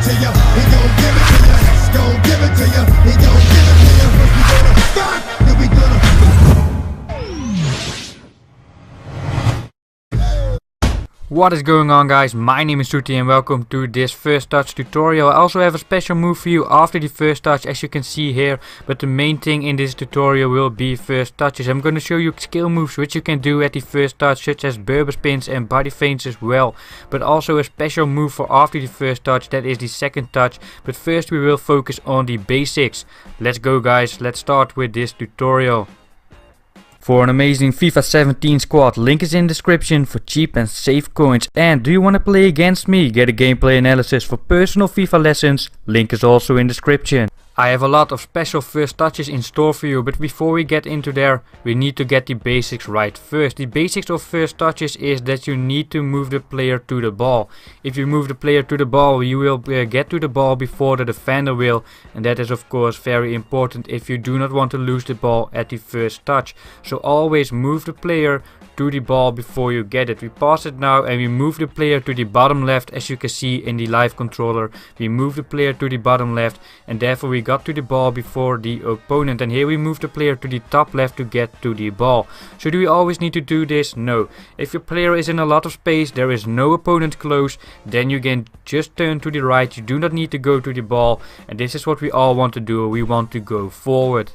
to you. He gon' give it to you. He's gon' give it to you. He gon' give it to you. First we gonna start, then we gonna. What is going on, guys? My name is Tuti and welcome to this first touch tutorial. I also have a special move for you after the first touch, as you can see here, but the main thing in this tutorial will be first touches. I'm going to show you skill moves which you can do at the first touch, such as Berber spins and body feints as well, but also a special move for after the first touch, that is the second touch. But first we will focus on the basics. Let's go, guys, let's start with this tutorial. For an amazing FIFA 17 squad, link is in description for cheap and safe coins. And do you want to play against me? Get a gameplay analysis for personal FIFA lessons, link is also in description. I have a lot of special first touches in store for you, but before we get into there, we need to get the basics right first. The basics of first touches is that you need to move the player to the ball. If you move the player to the ball, you will get to the ball before the defender will, and that is of course very important if you do not want to lose the ball at the first touch. So always move the player to the ball before you get it. We pass it now and we move the player to the bottom left, as you can see in the live controller. We move the player to the bottom left and therefore we got to the ball before the opponent, and here we move the player to the top left to get to the ball. So do we always need to do this? No. If your player is in a lot of space, there is no opponent close, then you can just turn to the right. You do not need to go to the ball, and this is what we all want to do. We want to go forward.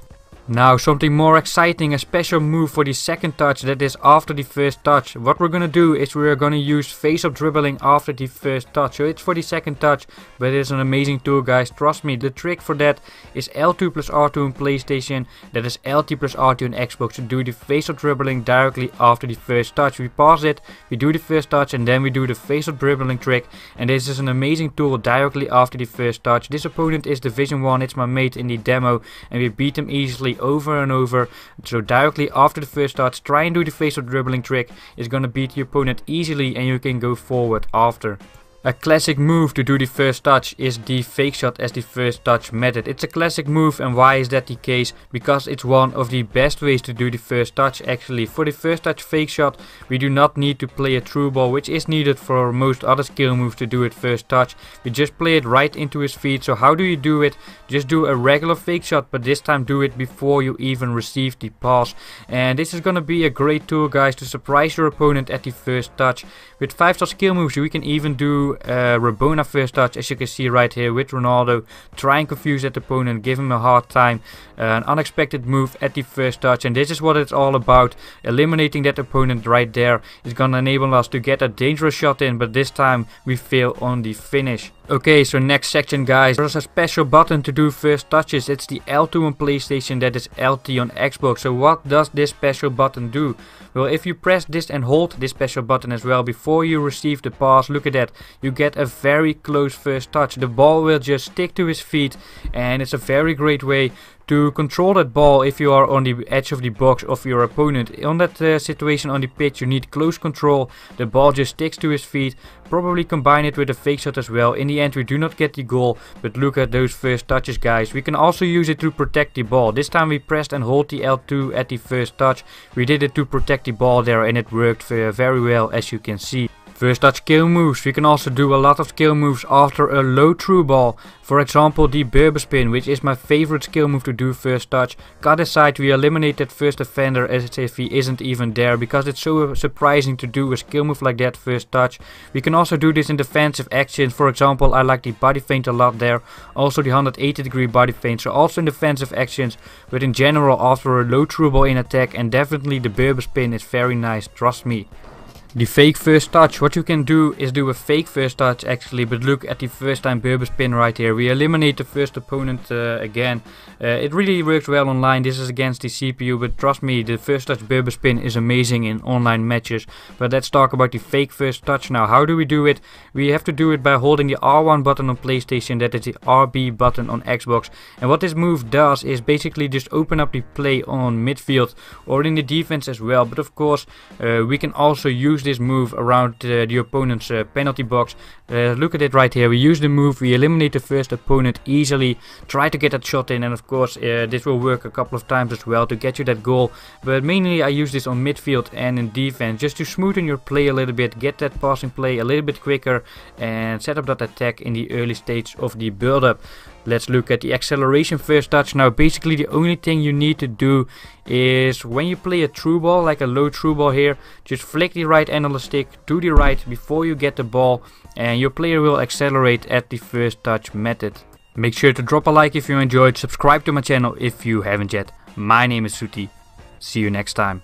Now something more exciting, a special move for the second touch, that is after the first touch. What we're gonna do is we're gonna use face-up dribbling after the first touch. So it's for the second touch, but it's an amazing tool, guys, trust me. The trick for that is L2 plus R2 on PlayStation, that is LT plus R2 on Xbox, to do the face-up dribbling directly after the first touch. We pause it, we do the first touch, and then we do the face-up dribbling trick, and this is an amazing tool directly after the first touch. This opponent is Division 1, it's my mate in the demo, and we beat him easily over and over. So directly after the first touch, try and do the face-up dribbling trick. It's gonna beat the opponent easily and you can go forward after. A classic move to do the first touch is the fake shot as the first touch method. It's a classic move, and why is that the case? Because it's one of the best ways to do the first touch actually. For the first touch fake shot, we do not need to play a through ball, which is needed for most other skill moves to do it first touch. We just play it right into his feet. So how do you do it? Just do a regular fake shot, but this time do it before you even receive the pass. And this is gonna be a great tool, guys, to surprise your opponent at the first touch. With 5-star skill moves, we can even do Rabona first touch, as you can see right here with Ronaldo. Try and confuse that opponent, give him a hard time. An unexpected move at the first touch, and this is what it's all about. Eliminating that opponent right there is gonna enable us to get a dangerous shot in, but this time we fail on the finish. Okay, so next section, guys, there's a special button to do first touches. It's the L2 on PlayStation, that is LT on Xbox. So what does this special button do? Well, if you press this and hold this special button as well before you receive the pass, look at that, you get a very close first touch. The ball will just stick to his feet, and it's a very great way to control that ball if you are on the edge of the box of your opponent. On that situation on the pitch, you need close control. The ball just sticks to his feet. Probably combine it with a fake shot as well. In the end we do not get the goal, but look at those first touches, guys. We can also use it to protect the ball. This time we pressed and hold the L2 at the first touch. We did it to protect the ball there, and it worked very well, as you can see. First touch skill moves. We can also do a lot of skill moves after a low through ball. For example, the Berber spin, which is my favorite skill move to do first touch. Cut aside, we eliminate that first defender as if he isn't even there, because it's so surprising to do a skill move like that first touch. We can also do this in defensive actions. For example, I like the body feint a lot there. Also the 180-degree body feint. So also in defensive actions, but in general after a low through ball in attack, and definitely the Berber spin is very nice, trust me. The fake first touch, what you can do is do a fake first touch actually, but look at the first time Berber spin right here. We eliminate the first opponent again. It really works well online. This is against the CPU, but trust me, the first touch Berber spin is amazing in online matches. But let's talk about the fake first touch now. How do we do it? We have to do it by holding the R1 button on PlayStation, that is the RB button on Xbox. And what this move does is basically just open up the play on midfield or in the defense as well. But of course, we can also use this move around the opponent's penalty box. Look at it right here. We use the move, we eliminate the first opponent easily, try to get that shot in, and of course this will work a couple of times as well to get you that goal. But mainly I use this on midfield and in defense just to smoothen your play a little bit, get that passing play a little bit quicker and set up that attack in the early stage of the build-up. Let's look at the acceleration first touch. Now basically the only thing you need to do is when you play a through ball, like a low through ball here, just flick the right end on the stick to the right before you get the ball and your player will accelerate at the first touch method. Make sure to drop a like if you enjoyed, subscribe to my channel if you haven't yet. My name is Suti. See you next time.